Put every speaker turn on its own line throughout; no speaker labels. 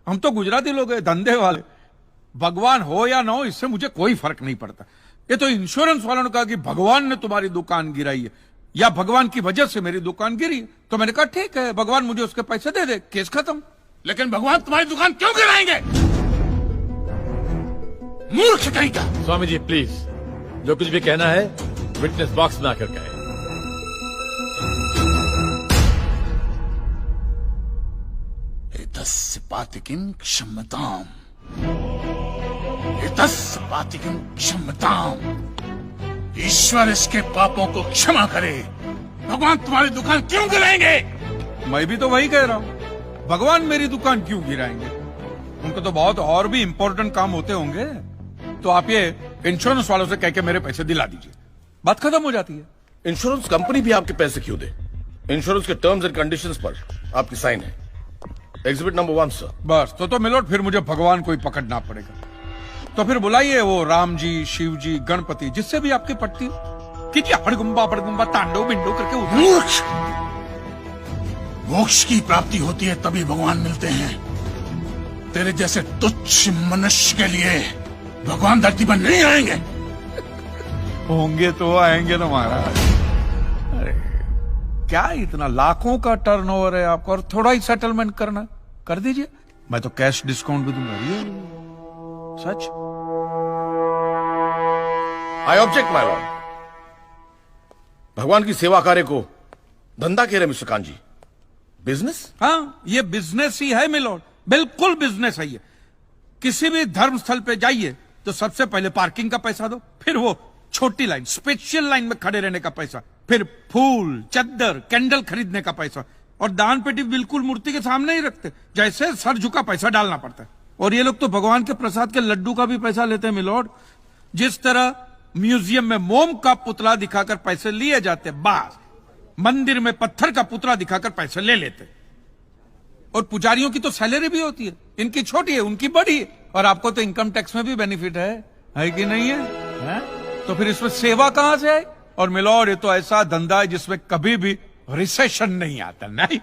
हम तो गुजराती लोग हैं, धंधे वाले। भगवान हो या ना हो, इससे मुझे कोई फर्क नहीं पड़ता। ये तो इंश्योरेंस वालों ने कहा कि भगवान ने तुम्हारी दुकान गिराई है या भगवान की वजह से मेरी दुकान गिरी, तो मैंने कहा ठीक है, भगवान मुझे उसके पैसे दे दे, केस खत्म।
लेकिन भगवान तुम्हारी दुकान क्यों गिराएंगे? मूर्ख कहीं का।
स्वामी जी प्लीज, जो कुछ भी कहना है विटनेस बॉक्स में आकर कहें।
एतस्य पातिकीं क्षम्यताम्, एतस्य पातिकीं क्षम्यताम्। ईश्वर इसके पापों को क्षमा करे। भगवान तुम्हारी दुकान क्यों गिराएंगे?
मैं भी तो वही कह रहा हूं, भगवान मेरी दुकान क्यों गिराएंगे? उनको तो बहुत और भी इंपॉर्टेंट काम होते होंगे। तो आप ये इंश्योरेंस वालों से कह के मेरे पैसे दिला दीजिए, बात खत्म हो जाती है।
इंश्योरेंस कंपनी भी आपके पैसे क्यों दे? इंश्योरेंस के टर्म्स एंड कंडीशंस पर आपकी साइन है। Exhibit number 1 sir.
बस तो मिलोड, फिर मुझे भगवान को ही पकड़ना पड़ेगा। तो फिर बुलाइए वो राम जी, शिव जी, गणपति, जिससे भी आपकी पट्टी हो। कीजिए हड़गुम्बा तांडव बिंडो करके उधर।
मूर्ख! मोक्ष की प्राप्ति होती है तभी भगवान मिलते हैं। तेरे जैसे तुच्छ मनुष्य के लिए भगवान धरती पर नहीं आएंगे।
होंगे तो आएंगे ना महाराज। अरे क्या इतना लाखों का टर्नओवर है आपका, और थोड़ा ही सेटलमेंट करना, कर दीजिए। मैं तो कैश डिस्काउंट भी दूंगा। ये सच।
I object my lord. भगवान की सेवा कार्य को धंधा कह रहे मिस्टर कांजी, बिजनेस?
हाँ, ये बिजनेस ही है मिलोड, बिल्कुल बिजनेस है ये। किसी भी धर्म स्थल पे जाइए तो सबसे पहले पार्किंग का पैसा दो, फिर वो छोटी लाइन, स्पेशल लाइन में खड़े रहने का पैसा, फिर फूल, चद्दर, कैंडल खरीदने का पैसा, और दान पेटी बिल्कुल मूर्ति के सामने ही रखते, जैसे सर झुका पैसा डालना पड़ता है। और ये लोग तो भगवान के प्रसाद के लड्डू का भी पैसा लेते हैं मिलोड। जिस तरह म्यूजियम में मोम का पुतला दिखाकर पैसे लिए जाते, बस मंदिर में पत्थर का पुतला दिखाकर पैसे ले लेते। और पुजारियों की तो सैलरी भी होती है, इनकी छोटी है, उनकी बड़ी है। और आपको तो इनकम टैक्स में भी बेनिफिट है कि नहीं है? तो फिर इसमें सेवा कहां से है? और मिलोड, ये तो ऐसा धंधा है जिसमें कभी भी रिसेशन नहीं आता। नहीं,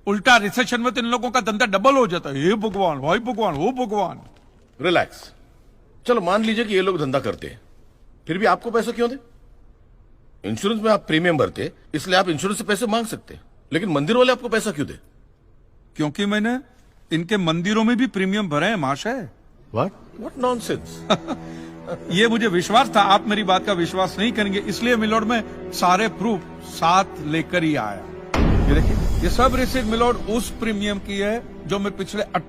उल्टा रिसेशन में तो इन लोगों का धंधा डबल हो जाता है। हे भगवान, भाई भगवान, हो भगवान।
रिलैक्स। चलो मान लीजिए कि ये लोग धंधा करते हैं, फिर भी आपको पैसे क्यों दे? इंश्योरेंस में आप प्रीमियम भरते, इसलिए आप इंश्योरेंस से पैसे मांग सकते हैं, लेकिन मंदिर वाले आपको पैसा क्यों दे?
क्योंकि मैंने इनके मंदिरों में भी प्रीमियम भरे हैं महाशय।
What nonsense.
ये मुझे विश्वास था, आप मेरी बात का विश्वास नहीं करेंगे, इसलिए मिलोड में सारे प्रूफ साथ लेकर ही आया। ये देखिए, ये सब रिसीट मिलोड उस प्रीमियम की है जो मैं पिछले